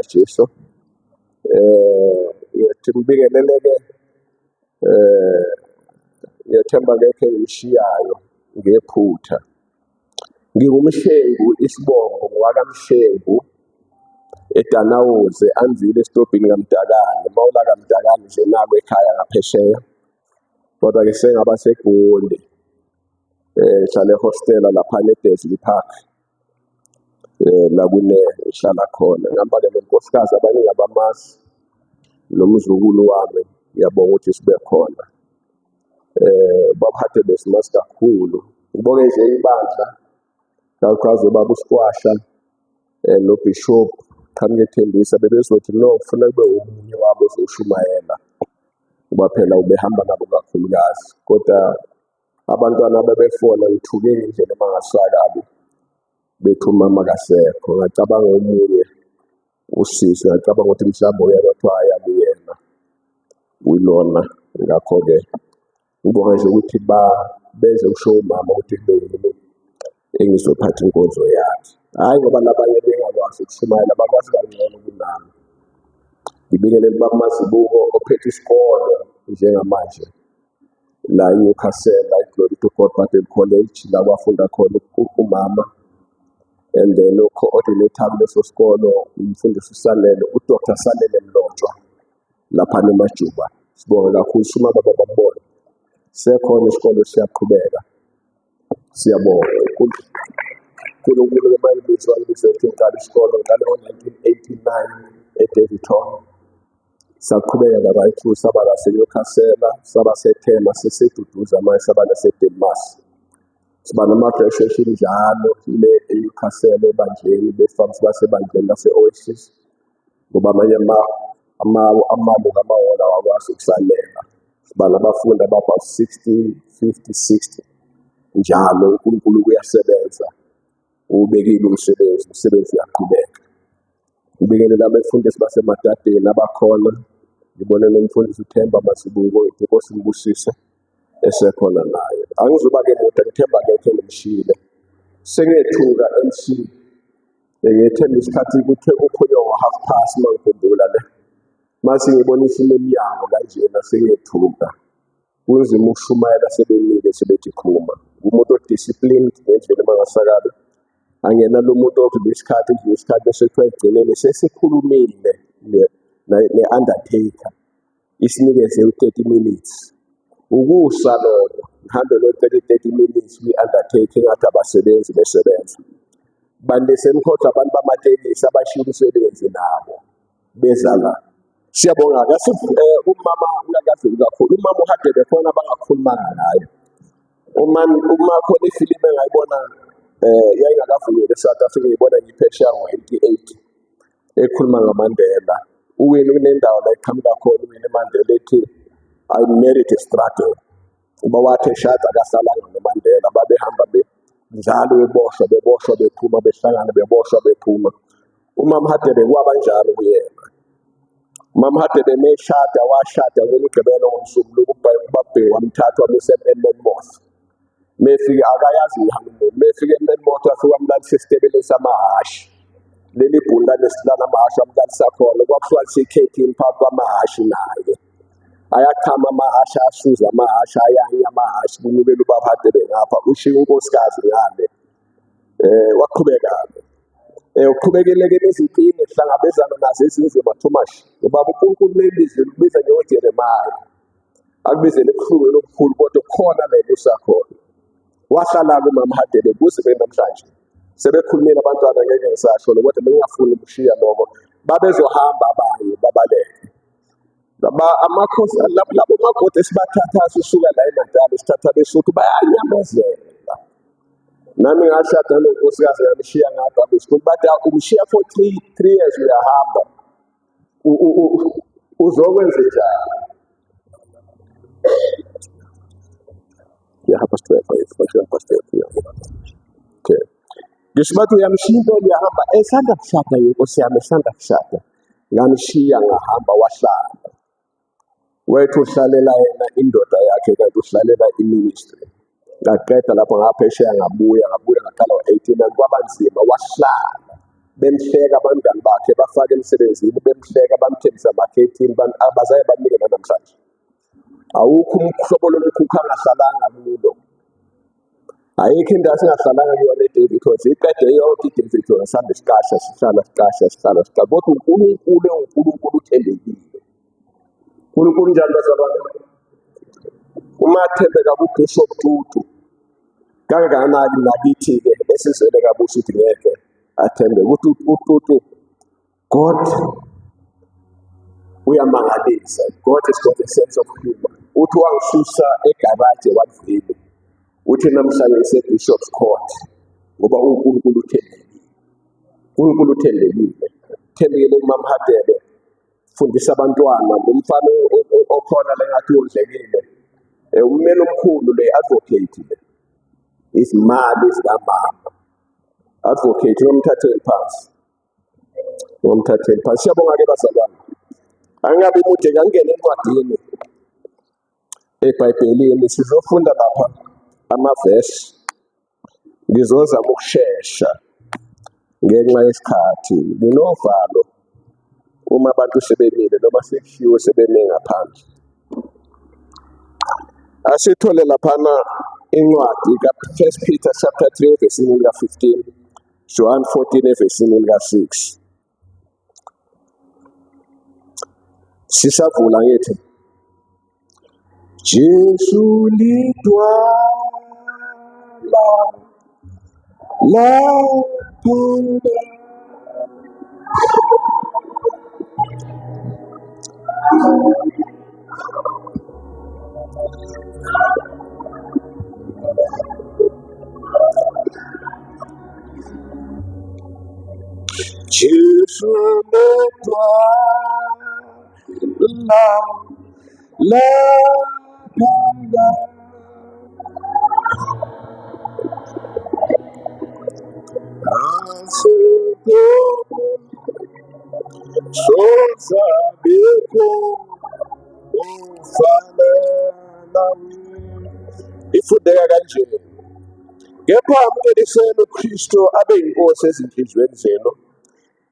likaJesu. Ngithi ngibingeleleke ngiyethemba ngekhe ngishiyayo ngephutha. Ngingumshengu isibongo ngwakamshengu eDanawuze anzile esitobhini kaMdakane. Mawula kaMdakane nje nako ekhaya ngaphesheya. Kodwa ke sengaba seGoli. Ngihlala ehostela lapha eDesley Park. La kune ngihlala khona. Ngihamba ke nonkosikazi abaningi abamazi nomzukulu wami. Ngiyabonga ukuthi sibe khona. Babaphathe besimazi kakhulu. Ngibonge nje ibandla kakhulukazi baba uSikwasha noBishop Qhamukethembisa bebezothi no ufuna kube umunye wabo ozoshumayela kuba phela ubehamba nabo kakhulukazi. Kodwa abantwana bebefona ngithuke indlela emangasakabi bethi umama kasekho. Ngacabanga omunye usisi, ngacabanga ukuthi mhlawumbe uyena kuthiwa ayabuyena uyilona. Ngakho-ke ngibonga nje ukuthi beze usho umama ukuthi kube yini engizophatha inkonzo yakhe. Hayi ngoba labanye bengakwazi ukushumayela bakwazi kangcono kunami. Ngibingelele baba Mazibuko ophethe isikole njengamanje la eNewcastle iGlory to God Bible College la kwafunda khona umama. And then co-ordinator kuleso sikolo umfundisi uSalele uDr Salele Mlotshwa lapha eMajuba. Sibonga kakhulu umama babambona. Sekhona isikole siyaqhubeka. Siyabonga uNkulunkulu emayibizwa ngisethe ngalo isikole ngalo 1989 eDaveyton. Saqhubeka labayithu saba la eNewcastle, saba seThema seseduduza manje saba la eDelmas. Siba nama-graduation njalo le eNewcastle ebandleni befams basebandleni lase-Oasis ngoba amanye amalungu amahholo awakwazi ukusalela. Siba nabafundi ababa 60, 50, 60 njalo. uNkulunkulu uyasebenza, ubekile umsebenzi uyaqhubeka. Ngibingelela abefundisi baseMatadeni abakhona. Ngibone nomfundisi uThemba Mazibuko inkosi ngibusise esekhona naye. Angizoba-ke mude, ngithemba ngekhe ngimshile. Sengiyethuka MC ngethemba isikhathi kuthe uphunywa ngo-half-past mangikhumbula le. Mase ngibonisa iminyango kanjena sengiyethuka. Kunzima ukushumayela sebenile sebethi khuluma. Umuntu odisciplined ngendlela emangasakabi. Angena lo muntu odlula isikhathi bese kuthiwa egcinele sesikhulumile ne-undertaker isinikeze u-30 minutes. Ukusa lokho ngihambe lo-30 minutes kwi-undertaking ngathi abasebenzi besebenza. Bantu semkhohlwa abantu bamatekisi abashiya umsebenzi nabo beza la. Siyabonga umama uyakazulu kakhulu. Umama uHadebe khona abangakhulumanga ngayo. Uma khona ifilimu engayibona yayingakavunyelwa eSouth Africa ngiyibona ngiphesheya ngo-88 ekhuluma ngaMandela. Uwini kunendawo la eqhamuka khona uWinnie Mandela ethi I married a struggle. Uba wathi eshada akasalanga noMandela babehamba njalo beboshwa bephuma behlangana beboshwa bephuma. Umama Hadebe kwaba njalo kuyena. Umama Hadebe washada ngomgqibelo ngosuku lokubabhe wamthatha wamuse eMonmouth. Mefika akayazi ihoneymoon. Mefika eMonmouth afika wamlalisa esitebeleni samahashi. Leli bhunda lesilana amahashi amlalisa khona kwakuthiwa lisekhethini phakathi kwamahashi naye. Ayaqhama amahashi asuza amahashi ayanye amahashi kunukela ubaba Hadebe ngapha ushiya unkosikazi ngale. Waqhubeka uqhubekeleke nezinkinga ehlangabezana nazo ezinzima Thomas. Ubaba uNkulunkulu membize kubiza njengoJeremiah. Akubizele ebuhlungwini obukhulu kodwa khona la usakhona. Wahlala kuMama Hadebe kuze namhlanje. Sebekhulumile abantwana ngeke ngisasho kodwa bengafuni ukushiya lokho. Babezohamba abanye babaleke. Amakhosi labo makoti esibathatha sisuka la eNatal sithatha beSuthu bayanyamezela. Nami ngashada nonkosikazi ngamshiya ngapha beSuthu bathi umshiya for 3 years uyahamba. Uzokwenza njani? Yeah, pastor, okay. Ngisho uyamshinto liyahamba esanda kushada inkosi yami esanda kushada. Ngamshiya ngahamba wahlala. Wethu uhlalela yena indoda yakhe kanti uhlalela iministry. Ngaqeda lapho ngaphesheya ngabuya ngaqala ngo-18 kwabanzima wahlala. bemhleka abangani bakhe bafake emsebenzini, bemhleka bamthembisa amakhethini, abazaye bamnike namhlanje. Awukho umhlobo lolukhukhu angahlalanga kulo. Ayikho indawo singahlalanga kuyona eDavid, because iqede yonke iDavid yona sihambe siqasha, sihlala. Kodwa uNkulunkulu uNkulunkulu uthembekile. uNkulunkulu njani bazalwane? Uma athembeka kuBishop Tutu, kangakanani nakithi-ke esizwele kabuhle ukuthi ngeke athembe ukuthi uTutu, God uyamangalisa. God has got a sense of humor. Uthi wangisusa egaraji eWalville, uthi namhlanje ise-Bishop's Court, ngoba uNkulunkulu uthembekile. uNkulunkulu uthembekile. Thembekile kuMamHadebe, fundisa abantwana. Umfana okhona la ngathi udlekile, ummeli omkhulu le advocate le, izimali zikamama. Advocate nomthatheli phansi. Siyabonga-ke bazalwane. Angabe mude kangena encwadini eBhayibhelini, sizofunda lapha amavesi. Ngizozama ukushesha ngenxa yesikhathi. Nginovalo uma abantu sebemile noma sekushiwo sebeme ngaphandle. Asithole laphana incwadi ka-1 Peter chapter 3 evesini lika-15, John 14 evesini lika-6. Sisavula ngithi, Jesu lidwala lapha, Jesu lidwala lapha, asiko sozabeko ufana nawe. Ifundeka kanje: kepha amkeliseni uKristu abe yinkosi ezinhliziyweni zenu,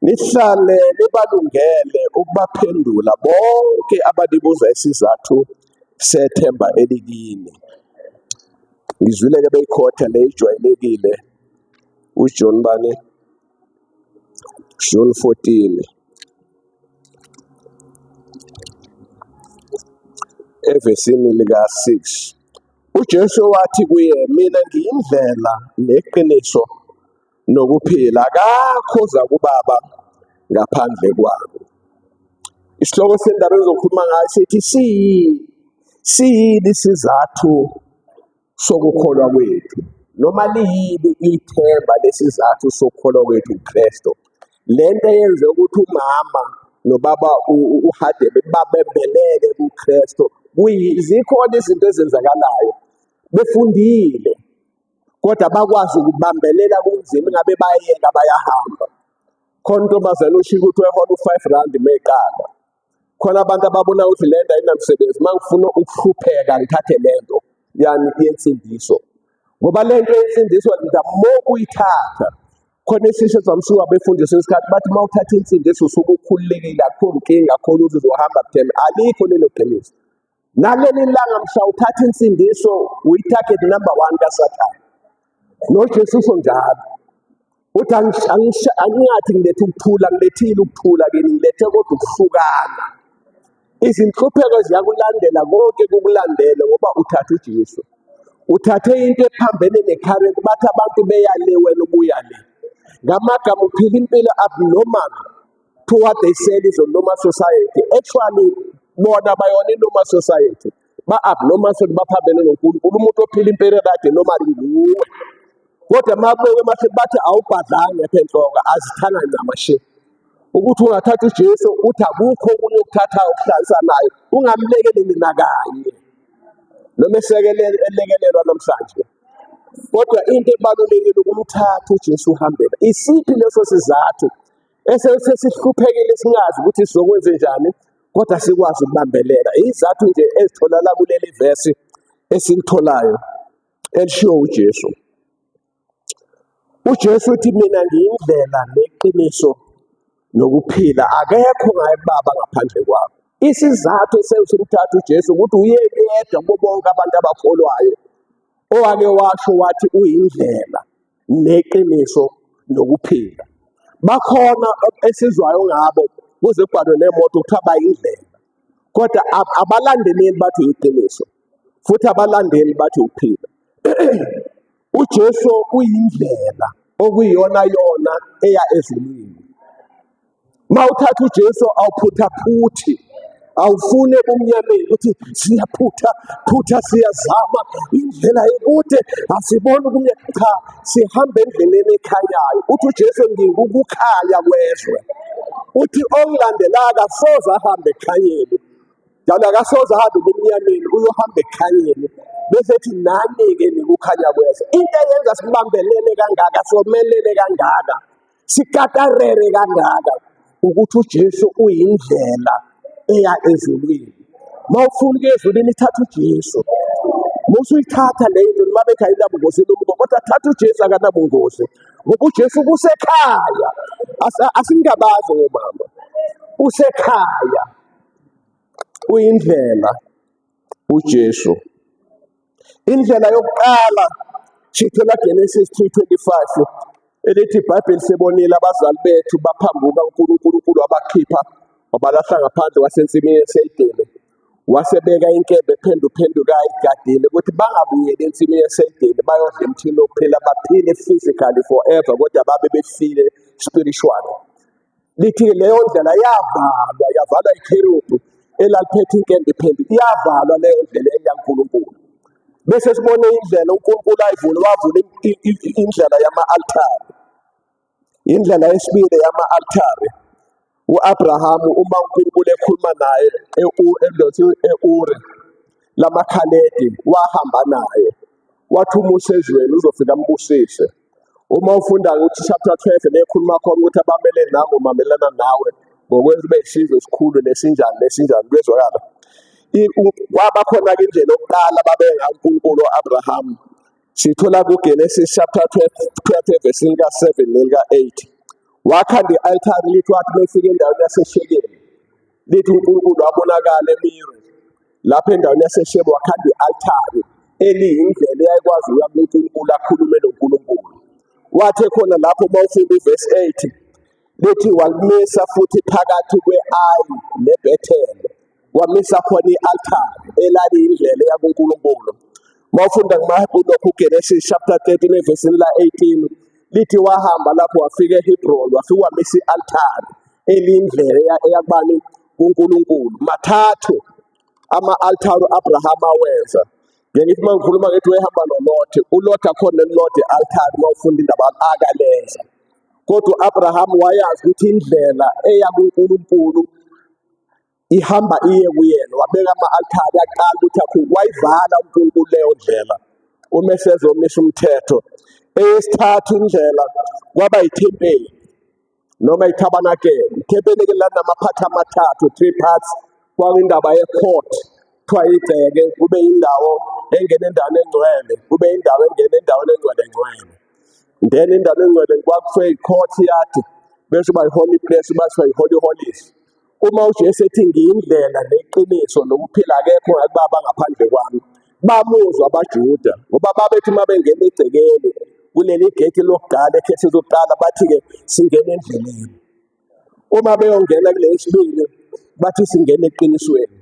nihlale nibalungele ukubaphendula bonke abalibuza isizathu sethemba elikini. Ngizwile-ke beyikhotha le ijwayelekile, uJohn bani, John 14 evesini lika-6. uJesu wathi kuye, mina ngiyindlela neqiniso nokuphila, akakho oza kuBaba ngaphandle kwami. Isihloko sendaba engizokhuluma ngayo sithi siyini isizathu sokukholwa kwethu, noma liyini ithemba lesizathu sokukholwa kwethu uKristu. Lento eyenze ukuthi umama nobaba uHadebe babembelele kuKristu, zikhona izinto ezenzakalayo befundile, kodwa bakwazi ukubambelela kunzima ingabe bayeka bayahamba. Khona untombazane ushilo ukuthi wahola u5 meqala. Khona abantu ababona ukuthi le nto ayinamsebenzi, mangifuna ukuhlupheka ngithathe lento yani yensindiso, ngoba lento yensindiso more uyithatha. Khona isisho samsuka befundisa isikhathi bathi mawuthatha insindiso usuke ukhululekile, akho inkinga, khona ukuthi uzohamba kuthemba. Alikho lelo qiniso. Naleli langa mhla uthatha insindiso uyi-target number 1 kaSathane. NoJesu njalo uthi angingathi ngilethe ukuthula, ngilethile ukuthula kini, ngilethe kodwa ukuhlukana. Izinhlupheko ziyakulandela, konke kukulandele ngoba uthatha uJesu. Uthathe into ephambene necurrent, bathi abantu beyale wena ubuyale. Ngamagama uphila impilo abnormal to what they said is a normal society. Actually bona bayona normal society, ba-abnormal futhi baphambene noNkulunkulu. Umuntu ophila impilo ekade normal nguwe, kodwa mabeke mase bathi awubhadlanga apha enhloko, azithana namashe. Ukuthi ungathatha uJesu uthi akukho okunye ukuthatha ukuhlalisa nayo, ungamlekeleli nakanye noma elekelelwa namhlanje. Kodwa into ebalulekile ukumthatha uJesu uhambela. Isiphi leso sizathu esesihluphekile singazi ukuthi sizokwenze njani, kodwa sikwazi ukubambelela? Izathu nje ezitholakala kuleli vesi esilitholayo elishiwo uJesu. uJesu uthi mina ngiyindlela neqiniso nokuphila, akekho ngaye kuBaba ngaphandle kwakho. Isizathu esimthatha uJesu ukuthi uyena yedwa kubo bonke abantu abakholwayo owake washo wathi uyindlela neqiniso nokuphila. Bakhona esizwayo ngabo kuze kubhalwe nemoto kuthiwa bayindlela, kodwa abalandeleli bathi iqiniso futhi abalandeli bathi uphila. uJesu uyindlela okuyiyona yona eya ezulwini. Mawuthatha uJesu awuphutaphuthi, awufune ebumnyameni ukuthi siyaphutha siyazama indlela ekude asibone ubumnyama. Cha, sihamba endleleni ekhanyayo. Uthi uJesu ngikukukhanya kwezwe. Uthi ongilandelayo asoze ahambe ekhanyeni, njalo akasoze ahambe ebumnyameni, uyohamba ekhanyeni. Bese ethi nami-ke nikukhanya kwezwe. Into eyenza sibambelele kangaka, somelele kangaka, sikakarere kangaka, ukuthi uJesu uyindlela eya ezulwini. Mawufuna ukuya ezulwini ithatha uJesu. Musuyithatha leyo noma bethi ayinabungozi lokuba, kodwa thatha uJesu akanabungozi. Ngoba uJesu kusekhaya. Asingabazi ngomama. Usekhaya. Uyindlela uJesu. Indlela yokuqala sithola Genesis 3:25 elithi iBhayibheli sebonile abazali bethu baphambuka uNkulunkulu wabakhipha wabalahla ngaphandle wasensimini yeseyidini, wasebeka inkemba ephenduphendukayo igadile ukuthi bangabuyeli ensimini yeseyidini bayodla emthini wokuphila, baphile physically forever kodwa babe befile spiritually. Lithi leyo ndlela yavalwa ikherubhi elaliphethe inkemba iphenduka, yavalwa leyo ndlela eyaNkulunkulu. Bese sibone indlela uNkulunkulu ayivule, wavula indlela yama-altari. Indlela yesibili yama-altari, u-Abrahamu uma uNkulunkulu ekhuluma naye e-Uri lamakhaledi, wahamba naye wathi umusa ezweni uzofika ambusise. Uma ufunda ukuthi chapter 12 nekhuluma khona ukuthi abamele nawe umamelana nawe ngokwenza ube isizwe esikhulu nesinjani kwezwakala. Kwaba khona-ke indlela yokuqala babenga uNkulunkulu u-Abrahamu. Sithola kuGenesis chapter 12 verse ka-7 nelika-8. Wakhanda i-altari, lithi wathi befika endaweni yaseShekemu, lithi uNkulunkulu wabonakala eMire. Lapho endaweni yaseShekemu wakhanda i-altari eliyindlela eyayikwazi ukuhamba uNkulunkulu akhulume noNkulunkulu. Wathe khona lapho mawufunda ivesi 8 lithi walimisa futhi phakathi kwe-Ayi neBhetheli, wamisa khona i-altari elaliyindlela yakuNkulunkulu. Mawufunda ngamaHebheru uGenesis chapter 13 evesini la-18 lithi wahamba lapho wafika eHebhroni, wafika wamisa i-altari eliyindlela eyakubani kuNkulunkulu. Mathathu ama-altari u-Abrahama awenza. Ngithi uma ngikhuluma ngithi wehamba noLothi, uLothi akhona eLothi i-altari mawufunda indaba akalenza. Kodwa u-Abrahama wayazi ukuthi indlela eya kuNkulunkulu ihamba iye kuyena, wabeka ama-altari aqala ukuthi akhulu, wayivala uNkulunkulu leyo ndlela uma esezomisa umthetho. Eyesithathu indlela kwaba yithempeli noma ithabanakele. Ithempeli-ke lanamaphathi amathathu, 3 parts. Kwakuyindaba ye-court, kuthiwa igceke, kube indawo engena endaweni engcwele, kube indawo engena endaweni engcwele. Then indawo engcwele kwakuthiwa i-courtyard, bese uba i-holy place, bese i-holy holies. Uma uJesu ethi ngiyindlela neqiniso nokuphila, akekho ngakuBaba ngaphandle kwami, bamuzwa abaJuda ngoba babethi uma bengena egcekeni kuleli gate lokuqala ekhethi lokuqala bathi-ke singena endleleni. Uma beyongena kule yesibili bathi singena eqinisweni.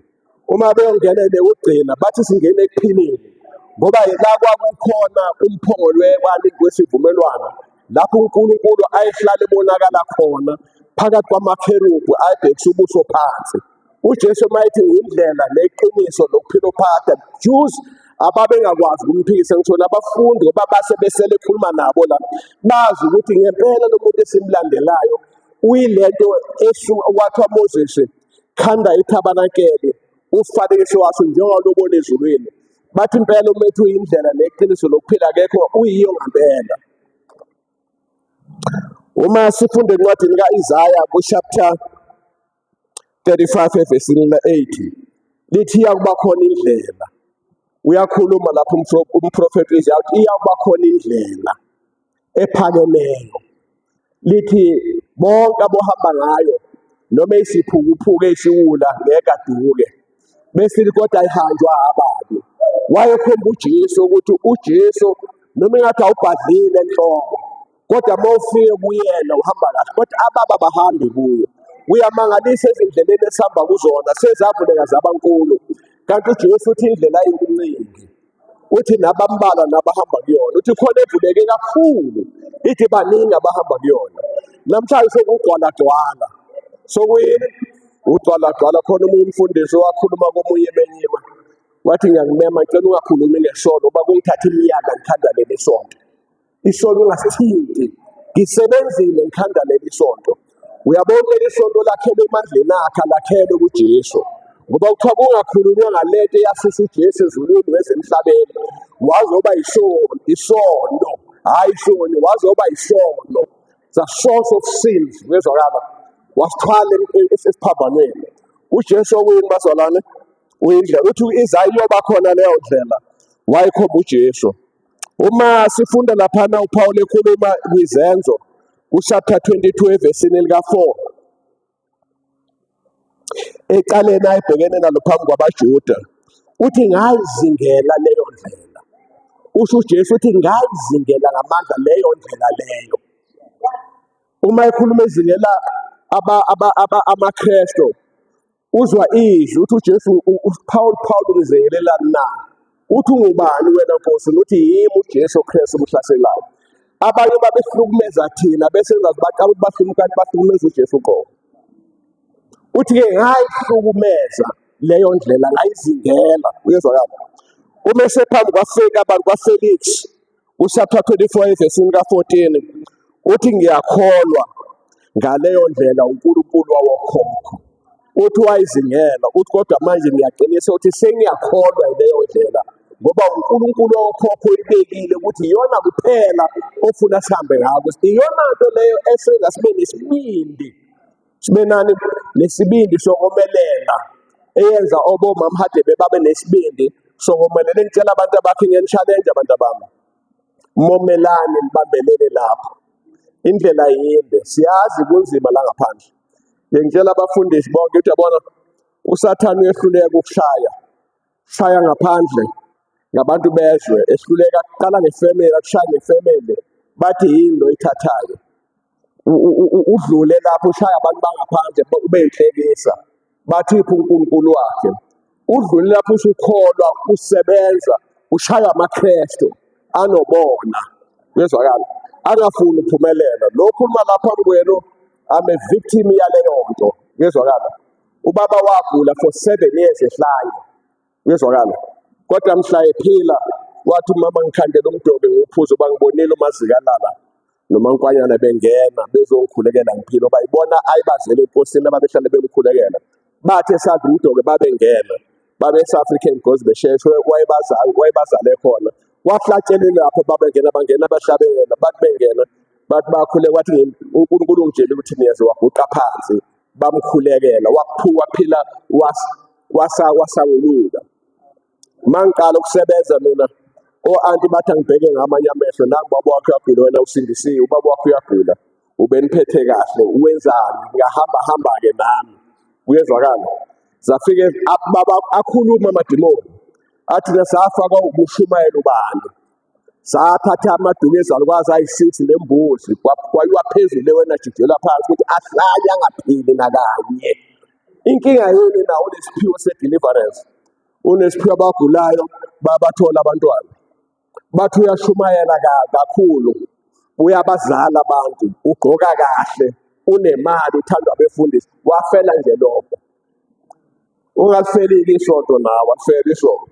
Uma beyongena nekugcina bathi singena ekuphileni, ngoba la kwakukhona umphongolo wesivumelwano lapho uNkulunkulu ayehlala ebonakala khona phakathi kwamakherubhi ayebhekisa ubuso phansi. uJesu mayethi ngiyindlela neqiniso nokuphila phakathi, Jews ababengakwazi ukumphikisa. Ngithola abafundi ngoba base besele ekhuluma nabo la, bazi ukuthi ngempela lo muntu esimlandelayo uyilento kwathiwa Moses khanda ithabanakele ufanekiso waso njengalobona ezulwini. Bathi impela umethu uyindlela neqiniso lokuphila, akekho uyiyo ngempela. Uma sifunde encwadini ka-Isaya ku-chapter 35 evesini la-8 lithi iyakuba khona indlela. Uyakhuluma lapho umprofethi Isaya uthi iyakuba khona indlela ephakemeyo, lithi bonke abohamba ngayo noma isiphukuphuku esiwula ngeke aduke, bese kodwa ayihanjwa ababi. Wayekhomba uJesu ukuthi uJesu noma ingathi awubhadlile enhloko, kodwa uma ufike kuyena uhamba kahle, kodwa ababa bahambi kuyo. Uyamangalisa ezindleleni esihamba kuzona sezavuleka zabankulu, kanti uJesu uthi indlela ayiningi, uthi nabambalwa nabahamba kuyona, uthi khona evuleke kakhulu, ithi baningi abahamba kuyona. Namhlanje sokugcwaladcwala, sokuyini ugcwaladcwala. Khona omunye umfundisi wakhuluma komunye emenyima, wathi ngiyakumema ngicela ungakhulumi ngesono ngoba kungithatha iminyaka ngikhanda leli sonto. Isono ungasithinti, ngisebenzile ngikhanda leli sonto. Uyabona leli sonto lakhelwe emandleni akhe, lakhelwe kuJesu, ngoba kuthiwa kungakhulunywa ngalento eyasisa uJesu ezulwini wesemhlabeni, wazoba isono, hayi isono, wazoba isono, the source of sins. Uyezwakala, wasithwala esiphambanweni. uJesu okuyini bazalwane? Uyindlela, uthi izayiloba khona leyo ndlela wayikhomba uJesu. Uma sifunda laphana uPaul ekhuluma kwizenzo kuchapter 22 evesini lika4, eqaleni ayibhekene nalo phambi kwabaJuda, uthi ngayizingela leyo ndlela. Usho uJesu uthi ngayizingela ngamandla leyo ndlela leyo. Uma ekhuluma ezingela amaKristu, uzwa izwi uthi uJesu, Paul uzengelelani na? Uthi ungubani wena Nkosi? Uthi yimi uJesu Kristu umhlaselayo. Abanye babehlukumeza thina bese ngazibathi bahlumukani bahlukumeza uJesu qho. Uthi-ke ngayihlukumeza leyo ndlela, ngayizingela. Uyezwakala, uma esephambi kwafika abantu kwaFelix kuchapter 24 evesini ka14, uthi ngiyakholwa ngaleyo ndlela uNkulunkulu wawokhokho. Uthi wayizingela, uthi kodwa manje ngiyaqinisa ukuthi sengiyakholwa leyo ndlela ngoba uNkulunkulu wawokhokho uyibekile ukuthi iyona kuphela ofuna sihambe ngako. Iyona nto leyo esenza sibe nesibindi, sibe nani, nesibindi sokomelela, eyenza obomama Hadebe babe nesibindi sokomelela. Ngicela abantu abakhe ngiyenchallenge abantu abami, momelane nibambelele lapho. Indlela yinde, siyazi kunzima la ngaphandle. Ngiyangitshela abafundisi bonke ukuthi yabona uSathane uyehluleka ukushaya ngaphandle ngabantu bezwe, ehluleka kuqala ngefamily, akushaya ngefamily, bathi yini lo ithathayo. Udlule lapho ushaya abantu bangaphandle ube inhlekisa, bathi iphi uNkulunkulu wakhe. Udlule lapho usukholwa, usebenza, ushaya amaKristu anobona. Uyezwakala, angafuni uphumelela. Lokhu uma lapha kwenu ame victim yaleyo nto. Uyezwakala, ubaba wagula for 7 years ehlanya. Uyezwakala, kodwa mhla ephila wathi umama ngikhandela umdobe nguphuzo bangibonile umazikalala noma nkwanyana bengena bezongikhulekela ngiphila, bayibona ayibazele enkosini ababehlale bemkhulekela. Bathe sathi umdobe babengena, babe African Gods besheshwe wayebazale khona. Waflatshelela lapho babengena, bangena bahlabela, bathi bengena bathi bakhuleka, wathi uNkulunkulu ungitshela ukuthi niyeze, waguqa phansi bamkhulekela, waphila wasawuluka. Mangiqala ukusebenza mina, o-anti bathi angibheke ngamanye amehlo, nangu ubaba wakho uyagula, wena usindisiwe, ubaba wakho uyagula, ubeniphethe kahle, uwenzani? Ngiyahamba-ke nami. Uyezwakala, zafike akhuluma amadimoni, athi nasafaka ubushumayela ubani, sathatha amaduku ezalukwazi ayi-6 nembuzi, kwayiwa phezulu wena jijela phansi ukuthi ahlale angaphili nakanye. Inkinga yini na unesiphiwo se-deliverance, unesiphiwo abagulayo babathola abantwana, bathi uyashumayela kakhulu, uyabazala abantu, ugqoka kahle, unemali, uthandwa abefundisi, wafela nje lokho. Ungalifeli isonto nawe, alifeli isonto.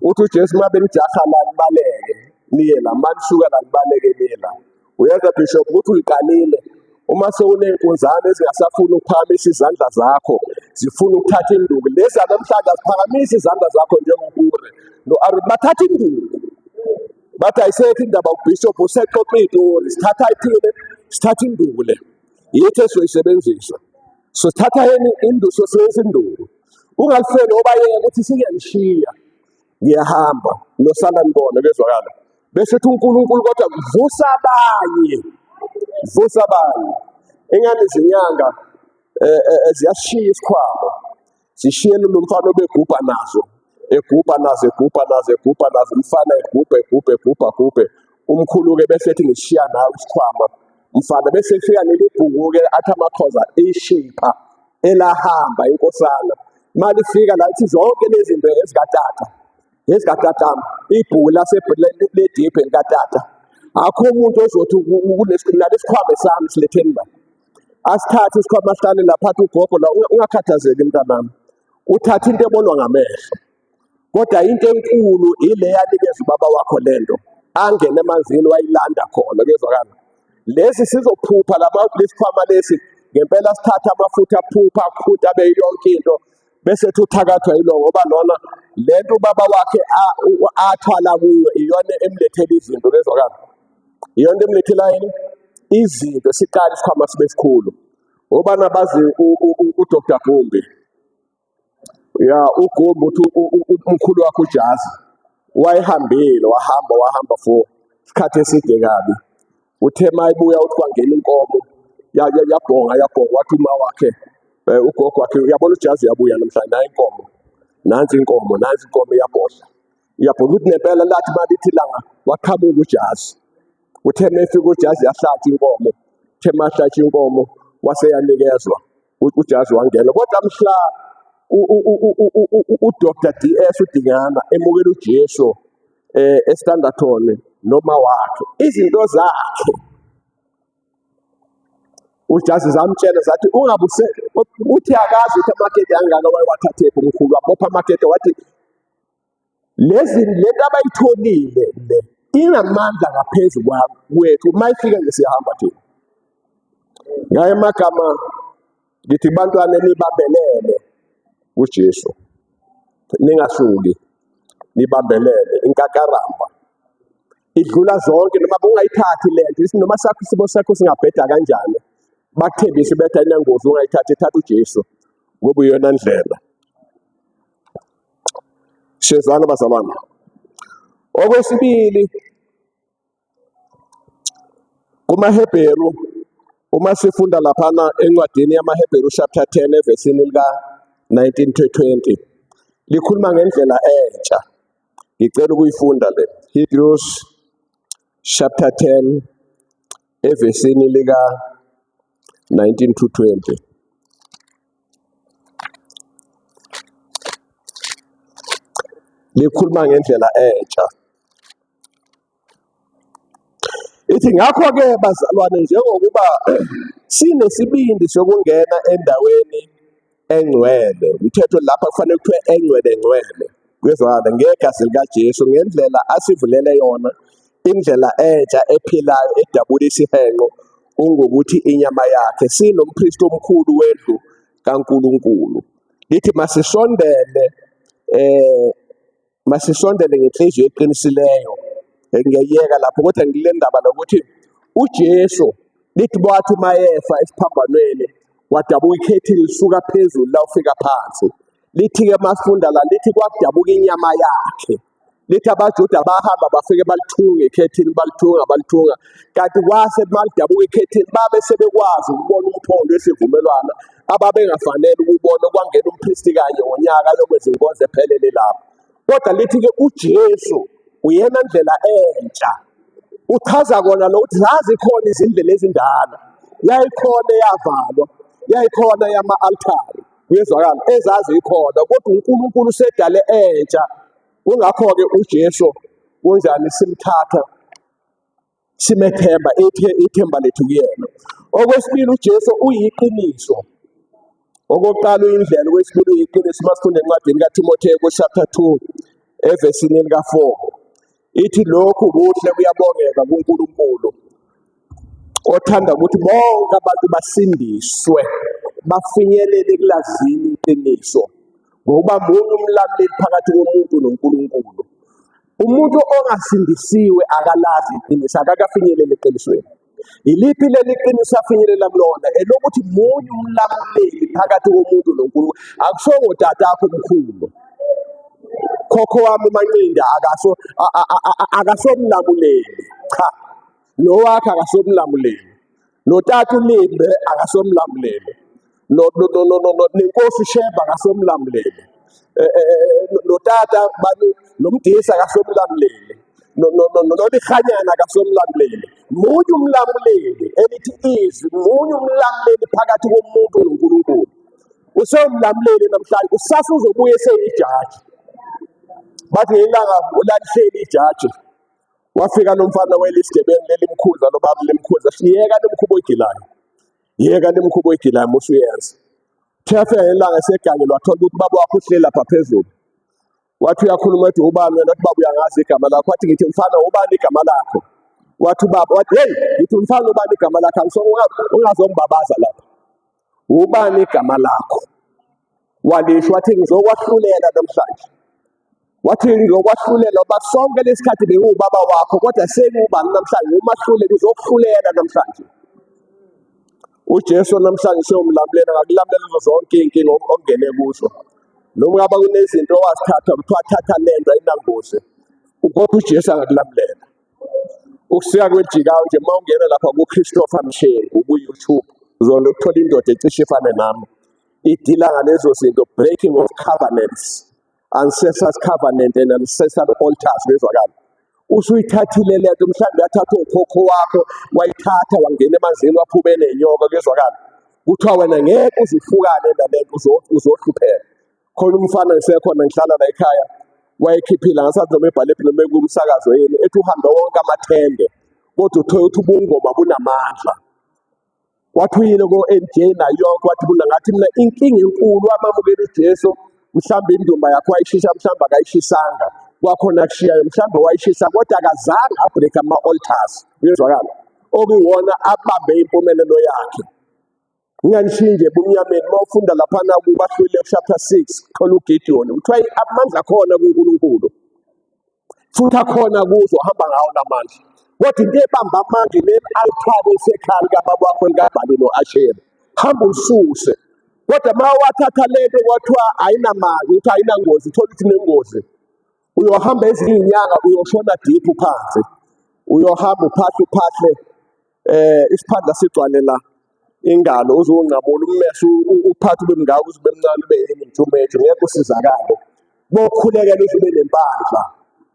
Uthi uJesu uma benijaha la nibaleke niye la, manisuka la nibaleke niye la. Uyenza Bishop ukuthi uyiqalile, uma sewuney'nkunzane ezingasafuni ukuphakamisa izandla zakho, zifuna ukuthatha induku. Lezi zanamhlanje aziphakamisa izandla zakho njengobure no-Aroni, bathatha induku. Bathi ayisekho indaba uBishop usexoxa iy'tori, sithatha iphile, sithatha induku le, yithi esizoyisebenzisa. So sithatha yeni induku, sosebenzisa induku. Ungalifeli ngoba yeke ukuthi singiyanishiya, ngiyahamba nosala nibona. Kezwakala, bese uthi uNkulunkulu kodwa vusa abanye. Ingane izinyanga ziyashiya isikhwama, zishiyele lo mfana obegubha nazo, umfana egubhe. Umkhulu-ke bese ethi ngishiya nawe isikhwama mfana, bese efika leli bhuku-ke athi amakhoza ishipha elahamba inkosana. Mali ifika la ithi zonke lezi zinto ezikatata ibhuku lediphu elikatata. Akho umuntu ozothi nalesikhwama sami siletheni ba. Asithathe isikhwama sihlale lapha ugogo la, ungakhathazeki mntanami. Uthatha into ebonwa ngamehlo. Kodwa into enkulu ile yanikeza ubaba wakho lento. Angene emanzini wayilanda khona, kezwakala. Lesi sizophupha lesikhwama lesi ngempela sithatha amafutha aphupha abe yonke into bese uthakathwa yilo ngoba lona lento ubaba wakhe athwala kuyo iyona emlethela izinto, kezwakala. Iyona emlethela yini izinto. Siqala isikhwama sibe sikhulu. Obana bazi uDr. Gumbi, uGumbi uthi umkhulu wakhe uJazi wayehambile wahamba for isikhathi eside kabi. Uthe mayibuya uthi kwangena inkomo yabhonga wathi uma wakhe ugogo wakhe, uyabona uJazi yabuya namhlanje, nansi inkomo iyabhodla ukuthi nempela lathi malithi langa waqhamuka uJazi. Uthe mefika uJazi yahlatshwa inkomo, mahlatshwa inkomo waseyanikezwa uJazi wangena. Kodwa mhla uDr. DS uDingana emukela uJesu eStanderton noma wakhe, izinto zakhe uJazi zamtshela zathi uthi akazi ukuthi amakete angaka wayewathathephi umkhulu wabopha amakete wathi lento abayitholile le inamandla ngaphezu kwethu, mayifika nje siyahamba thina. Ngaye amagama ngithi bantwana nibambelele uJesu, ningasuki, nibambelele. Inkakaramba idlula zonke, noma ungayithathi lento, noma isimo sakho singabheda kanjani, bakuthembise betha inengozi ungayithathi, ethatha uJesu ngoba uyona ndlela. Shezana bazalwane. Okwesibili, kumaHebheru, uma sifunda laphana encwadini yamaHebheru chapter 10 evesini lika 19-20 likhuluma ngendlela entsha. Ngicela ukuyifunda le Hebrews chapter 10 evesini lika 19-20. Likhuluma ngendlela entsha. Ithi ngakho-ke bazalwane, njengokuba sinesibindi sokungena endaweni engcwele, umthetho lapha kufanele kuthiwe engcwele, kwezwakala, ngegazi likaJesu, ngendlela asivulele yona, indlela entsha ephilayo edabula isihenqo, ungokuthi inyama yakhe. Sinompristi omkhulu wendlu kaNkulunkulu. Lithi masisondele ngenhliziyo eqinisileyo. Ngiyeka lapho kodwa ngile ndaba lokuthi uJesu lithi bathi mayefa esiphambanweni wadabuka ikhethi lisuka phezulu la ufika phansi. Lithi-ke masifunda la lithi kwakudabuka inyama yakhe. Lithi abaJuda bahamba bafike balithunga ikhethini, balithunga. Kanti kwase malidabuka ikhethini babe sebekwazi ukubona umthondo wesivumelwano ababengafanele ukubona, kwangena umpristi kanye ngonyaka yokwenza inkonzo ephelele lapho. Kodwa lithi-ke uJesu uyena ndlela entsha. Uchaza kona lokuthi zazikhona izindlela ezindala, yayikhona eyavalwa, yayikhona yama-altari, uyezwakala, ezazikhona, kodwa uNkulunkulu usedale entsha. Kungakho-ke uJesu kunjani simthatha simethemba, ithemba lethu kuyena. Okwesibili, uJesu uyiqiniso. Okokuqala uyindlela, okwesibili uyiqiniso. Masifunda encwadini kaTimoteyu chapter 2 evesini lika 4 ithi lokhu kuhle kuyabongeka kuNkulunkulu othanda ukuthi bonke abantu basindiswe bafinyelele ekulazini iqiniso, ngoba munye umlamuli phakathi komuntu noNkulunkulu. Umuntu ongasindisiwe akalazi iqiniso, akakafinyelele eqinisweni. Iliphi leli qiniso afinyelela kulona? Elokuthi munye umlamuli phakathi komuntu noNkulunkulu, akusongo tatakho omkhulu. khokho wami uManqindi akasomlamuleli, cha, nowakhe akasomlamuleli, notata uLimbe akasomlamuleli, nenkosi Sheba akasomlamuleli, notata nomdisa akasomlamuleli, noLikhanyana akasomlamuleli. Munye umlamuleli elithi izwi, munye umlamuleli phakathi komuntu noNkulunkulu. Usewumlamuleli namhlanje, kusasa uzobuye eseyijaji. Bathi ngelanga lalihleli ijaji, wafika lo mfana welisigebengu lelimkhuza lobaba limkhuza, yeka lemkhubo oyigilayo, yeka lemkhubo oyigilayo musuyenza. Thefika ngelanga esegange wathola ukuthi baba wakho uhleli lapha phezulu. Wathi uyakhuluma ethi ubani wena? Wathi baba uyangazi igama lakho. Wathi ngithi mfana ubani igama lakho? Wathi baba, wathi hey, ngithi mfana ubani igama lakho? Ungazombabaza lapha. Ubani igama lakho? Walisho wathi ngizokwahlulela namhlanje. Wathi ngizokwahlulela ngoba sonke lesikhathi bengubaba wakho, kodwa sengubani namhlanje? Umahluleli, uzokuhlulela namhlanje. UJesu namhlanje sewumlamulela, ngakulamulela kuzo zonke iy'nkinga ongene kuzo. Noma ngaba kunezinto owazithatha kuthiwa thatha lento ayinangozi, kodwa uJesu angakulamulela. Ukusika kwejikayo nje uma ungena lapha kuChristopher Msheni ku-YouTube uzona ukuthola indoda ecishe ifane nami idila ngalezo zinto, breaking of covenants, ancestors covenant and ancestral altars. Bezwakala usuyithathile lento, mhlawumbe yathatha ukhokho wakho, wayithatha wangena emanzini waphume nenyoka. Kezwakala kuthiwa wena ngeke uzifukane nalento, uzohlupheka. Khona umfana ngisekhona ngihlala la ekhaya, wayekhiphila ngasathi noma ebhalephi noma kumsakazo yini, ethi uhambe wonke amathende kodwa uthola ukuthi ubungoma bunamandla. Wathi uyile ko-NJ nayo yonke, wathi buna ngathi mina inkinga enkulu wamamukela uJesu, mhlawumbe indumba yakho wayishisa, mhlawumbe akayishisanga, kwakhona kushiyayo, mhlawumbe wayishisa kodwa akazange abreak ama-altars. Uyezwakala, okuyiwona abambe impumelelo yakhe. Nginganishinje ebumnyameni uma ufunda laphana kuBahluleli chapter 6 khona uGidiyoni kuthiwa amandla akhona kuNkulunkulu futhi akhona kuzo, hamba ngawo namandla. Kodwa into ebamba amandla le-althari esekhaya likababa wakho likaBhali no-Ashera, hamba ulisuse. Kodwa uma wathatha lento kwathiwa ayinamali, uthi ayinangozi, uthola ukuthi inengozi, uyohamba ezinye iy'nyanga uyoshona diphu phansi, uyohamba uphahle isiphandla sigcwale la ingalo, uzunqamula ummese uphathe ube mngaka, uze ube mncane ube yini intshumethu, ngeke usizakale. Bokhulekela uze ube nempandla,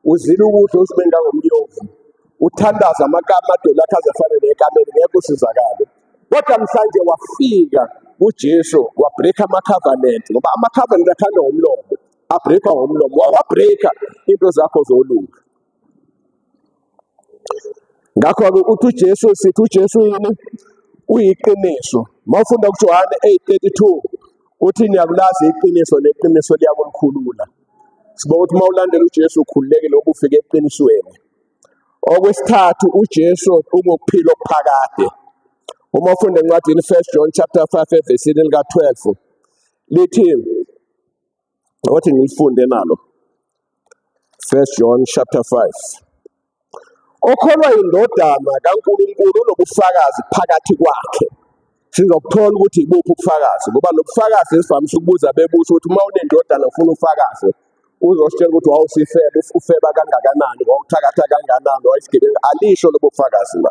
uzile ukudla uze ube ngangomnyovu, uthandaza amadolo akho aze afane nekamela, ngeke usizakale. Kodwa mhlanje wafika uJesu wabreaka ama-covenant, ngoba ama-covenant akhandwa ngomlomo, abreakwa ngomlomo. Wabreaka into zakho zolunga. Ngakho-ke uthi uJesu, sithi uJesu yini? Uyiqiniso. Mawufunda kuJohane 8:32 uthi niyakulazi iqiniso, neqiniso liyakukhulula. Sibona ukuthi mawulandela uJesu ukhululekile ngoba ufike eqinisweni. Okwesithathu, uJesu ungukuphila okuphakade. Uma ufunda encwadini 1 John chapter 5 evesini lika-12 lithi, othi ngilifunde nalo, 1 John chapter 5, okholwa indodana kaNkulunkulu unobufakazi phakathi kwakhe. Sizokuthola ukuthi ibuphi ubufakazi, ngoba nobufakazi esivamise ukubuza bebusho ukuthi uma unendodana ufuna ufakazi, uzositshela ukuthi wawusifebe, ufeba kangakanani, wawuthakatha kangakanani, wayisigebengu. Alisho lobo bufakazi la,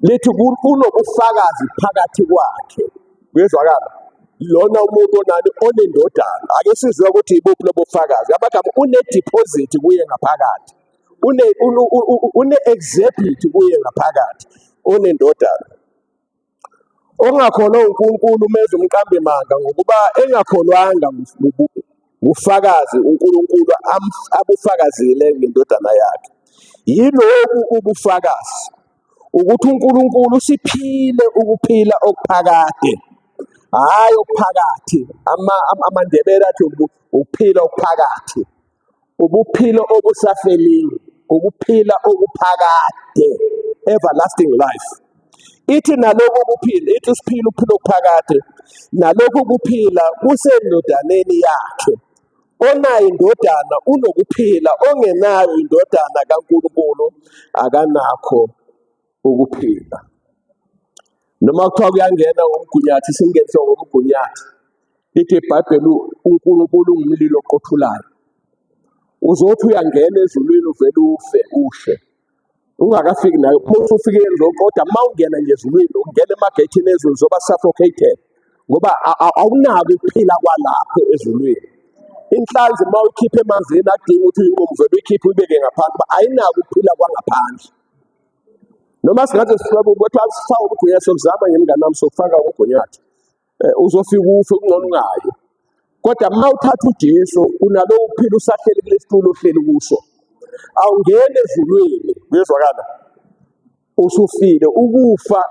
lithi unobufakazi phakathi kwakhe. Kuyezwakala, lona umuntu onani onendodana, ake sizwe ukuthi ibuphi lobo bufakazi. Abagamba une-deposit kuye ngaphakathi, une-exhibit kuye ngaphakathi, onendodana. Ongakholwa uNkulunkulu umenza umqambi manga, ngokuba engakholwanga ngufakazi uNkulunkulu abufakazile ngendodana yakhe. Yilobu ubufakazi, ukuthi uNkulunkulu usiphile ukuphila okuphakade, hhayi okuphakathi. AmaNdebele athi ukuphila okuphakathi, ubuphilo obusafeliyo, ukuphila okuphakade, everlasting life. Ithi nalokhu kuphila, ithi siphila uphilo okuphakade, nalokhu kuphila kusendodaneni yakhe. Onayo indodana unokuphila, ongenayo indodana kaNkulunkulu akanakho ukuphila. Noma kuthiwa kuyangena ngomgunyathi, singenise ngomgunyathi. Lithi iBhayibheli uNkulunkulu ungumlilo oqothulayo. uzothi uyangena ezulwini uvele ushe ungakafiki nayo uma ufike endlini kodwa uma ungena nje ezulwini ungena emageyithini ezulu zoba suffocated ngoba awunako ukuphila kwalapho ezulwini. Inhlanzi uma uyikhipha emanzini akudinga ukuthi uyinqumo vele uyikhiphe uyibeke ngaphansi ngoba ayinako ukuphila kwangaphandle. Noma singathi sifaka ukugwinya sokuzama ngemngane wami sokufaka ukugonyatha uzofika ufe kungcono ungayo. Kodwa uma uthatha uJesu unalo ukuphila usahleli kule situlo ohleli kuso. Awungene ezulwini kuyezwakala usufile ukufa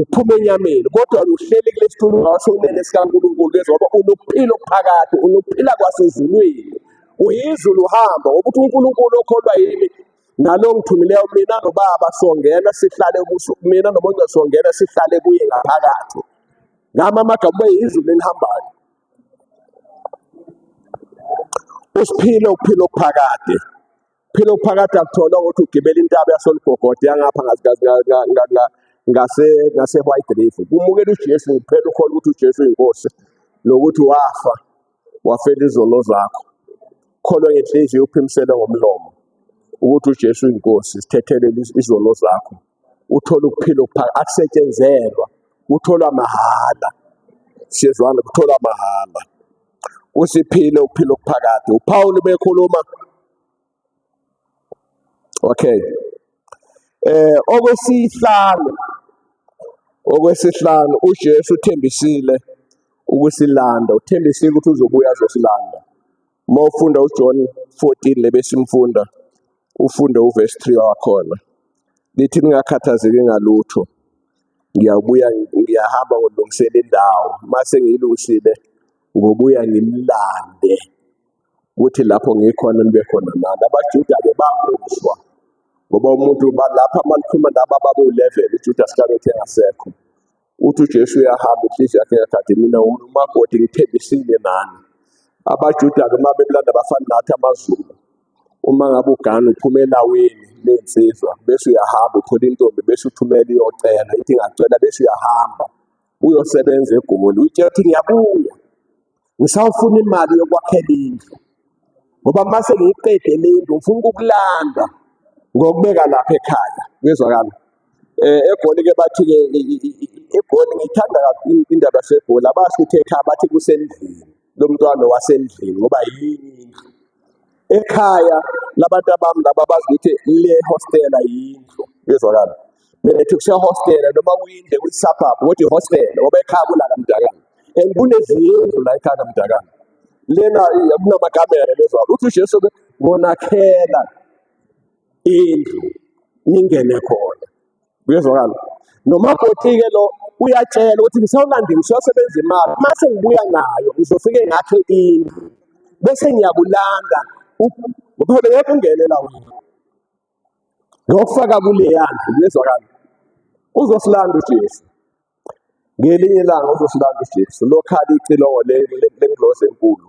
uphuma enyameni kodwa uhleli kule situlo ngasokunene sikaNkulunkulu bezwa ngoba unokuphila okuphakathi unokuphila kwasezulwini uyizulu uhamba ngoba uthi uNkulunkulu okholwa yimi nalo ngithumileyo mina noBaba songena sihlale kuso mina noMoya songena sihlale kuye ngaphakathi ngama amagama izulu elihambayo usiphile ukuphila okuphakathi. Phila okuphakathi akuthola ukuthi ugibela intaba yasolgogode yangapha ngase White River kumukela uJesu kuphela ukholwa ukuthi uJesu uyinkosi nokuthi wafa wafela izono zakho. Kholwa ngenhliziyo uphimisele ngomlomo ukuthi uJesu uyinkosi sithethelele izono zakho uthola ukuphila okuphakathi akusetshenzelwa uthola mahhala. Siyezwana kuthola mahhala usiphile ukuphila okuphakathi. uPaul bekhuluma okay okwesihlanu uJesu uthembisile ukusilanda uthembisile ukuthi uzobuya azosilanda. Uma ufunda uJohn 14 lebesimfunda ufunde uverse 3 wakhona lithi ningakhathazeki ngalutho ngiyahamba ngilungisele indawo mase ngiyilungisile ngobuya ngimlande ukuthi lapho ngikhona nibe khona nami. AbaJuda-ke bamuzwa ngoba umuntu lapha malikhuluma laba babu-11 uJudas Iscariot engasekho uthi uJesu uyahamba inhliziyo yakhe yakade mina umakoti ngithembisile nani. AbaJuda-ke uma bebelanda bafana nathi amaZulu uma ngabe ugana uphuma elaweni lensizwa bese uyahamba uthola intombi bese uthumela iyocela ithi ngacela bese uyahamba uyosebenza eGoli uyitshela ukuthi ngiyabuya ngisawufuna imali yokwakhela indlu ngoba mase ngiyiqede le ndlu ngifuna ukukulanda ngokubeka lapha ekhaya. Kuyezwakala eGoli-ke bathi-ke eGoli ngiyithanda kakhulu indaba yaseGoli abasho ukuthi ekhaya bathi kusendlini lo mntwana wasendlini ngoba yini indlu ekhaya labantu abami laba bazi ukuthi le hostela yindlu. Kuyezwakala mina ethi kusehostela noma kuyindle kwi-suburb ukuthi hostela ngoba ekhaya kunakamdakana and kunezindlu la ekhaya kamdakana lena kunamakamera bezwa uthi uJesu ngonakhela indlu ningene khona. Kuyezwakala nomakoti-ke lo uyatshela ukuthi ngisawulanda ngisasebenza imali mase ngibuya nayo ngizofike ngakhe indlu bese ngiyakulanda ngoba ngeke ungene la wena ngokufaka kule yandlu. Kuyezwakala uzosilanda uJesu ngelinye ilanga uzosilanda uJesu lokhali icilongo lengiloze enkulu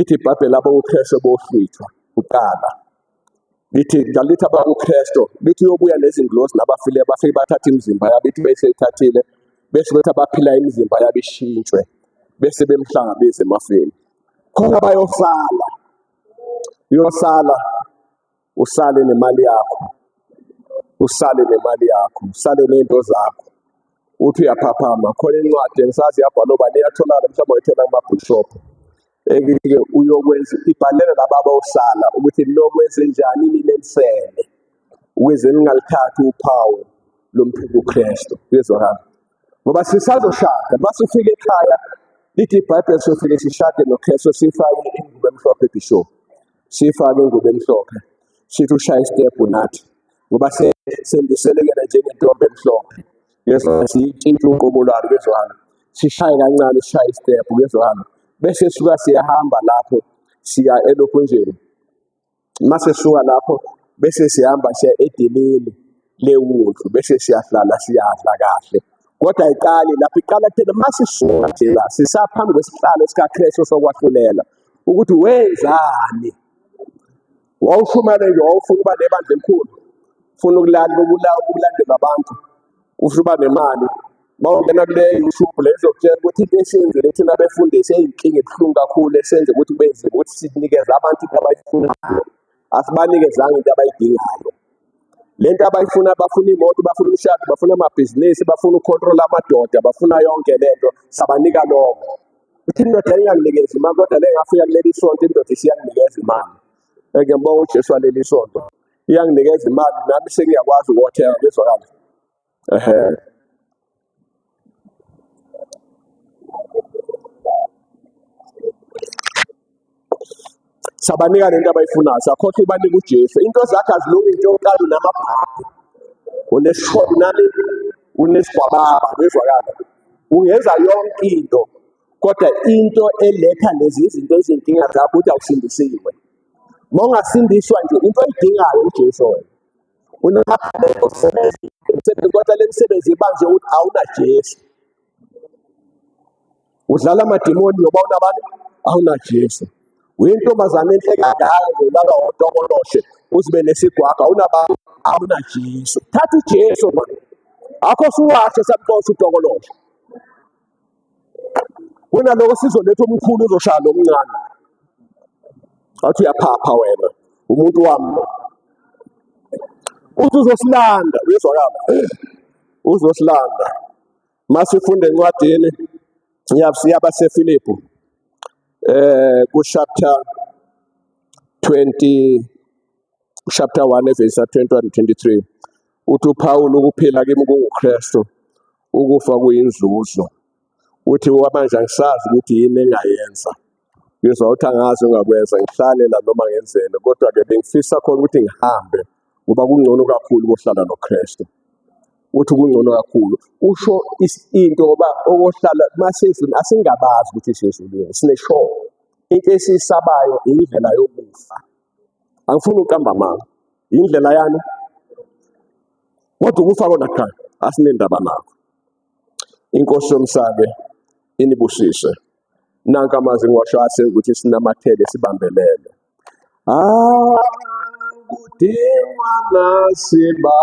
ithi iBhayibheli aboKristu bohlwithwa uqala lithi ngalithi aboKristu lithi uyobuya nezingilosi nabafile bafike bathatha imizimba yabo ithi bese ithathile bese bethi abaphila imizimba yabo ishintshwe bese bemhlangabeze emafeni khona bayosala usale nemali yakho usale nento zakho uthi uyaphaphama khona incwadi engisazi yabhalwa bani yatholakala mhlawumbe uyithola kuma-bookshop ekithi-ke uyokwenza ibhalele laba abawusala ukuthi linokwenze njani ninelisele ukuze ningalithathi uphawu lomphiko uKristu. Kuyezwakala ngoba sisazoshada masifika ekhaya lithi iBhayibheli sofike sishade noKristu sifake ingubo emhlophe bishop sifake ingubo emhlophe sithi ushaya istephu nathi ngoba sendiselekele njengentombi emhlophe. Kuyezwakala siyitshintshe uqobolwalo. Kuyezwakala sishaye kancane sishaye istephu. Kuyezwakala bese suka siyahamba lapho siya elokhunjeni mase suka lapho bese sihamba siya edeleni lewundlu bese siyahlala siyadla kahle kodwa ayiqali lapho iqala thina masisuka nje la sisaphambi kwesihlalo sikaKristu sokwahlulela ukuthi wenzani wawushumane nje wawufuna ukuba nebandla elikhulu ufuna ukulandela abantu ufuna uba nemali bawungena kule YouTube lezo kutshela ukuthi into esenzele thina befundise iy'nkinga ebuhlungu kakhulu esenze ukuthi kube nzima ukuthi sinikeze abantu into abayifunayo, asibanikezanga into abayidingayo. Le nto abayifuna, bafuna imoto, bafuna umshado, bafuna amabhizinisi, bafuna ukontrola amadoda, bafuna yonke le nto, sabanika lokho. Uthi indoda inganginikezi imali, kodwa le ngafika kuleli sonto indoda isiyanginikeza imali. Ngiyambonga uJesu waleli sonto, iyanginikeza imali, nami sengiyakwazi ukuwathenga, bezwakala. Sabanika le nto abayifunayo, sakhohlwa ubanika uJesu. Into zakhe azilungi, into yonkalo namabhadi, unesihlobo nani, unesigwababa, bezwakala. Ungenza yonke into, kodwa into eletha lezi zinto izinkinga zakho ukuthi awusindisiwe. Uma ungasindiswa nje, into oyidingayo uJesu wena. Unaphakade usebenzi, kodwa le misebenzi ibanje ukuthi awunaJesu. Udlala amadimoni ngoba unabani? AwunaJesu. Uyintombazane enhle kangaka ngolala wotokoloshe, uzibe nesigwagwa, awunaJesu. Thatha uJesu manje. Akho suwashe samxosha utokoloshe. Kunaloko sizoletha omkhulu uzoshaya nomncane. Athi uyaphapha wena, umuntu wami. Uthi uzosilanda, uyezwakala. Uzosilanda. Masifunde encwadini siyaba seFilipi ku-chapter 20, chapter 1 verse 21-23. Uthi uPawulu ukuphila kimi kunguKristu, ukufa kuyinzuzo. Uthi manje angisazi ukuthi yini engayenza. Ngizwa ukuthi angazi ungakwenza, ngihlale la noma ngenzele, kodwa-ke bengifisa khona ukuthi ngihambe ngoba kungcono kakhulu ukuhlala noKristu. Uthi kungcono kakhulu. Usho into ngoba okohlala masezulu asingabazi ukuthi sezulwini, sineshono. Into esiyisabayo indlela yokufa. Angifuni uqamba amanga. Indlela yani? Kodwa ukufa kona khaya asinendaba nakho. Inkosi yomhlaba inibusise. Nanka amazwi ngiwasho asenza ukuthi sinamathele sibambelele. Kudingwa nasibane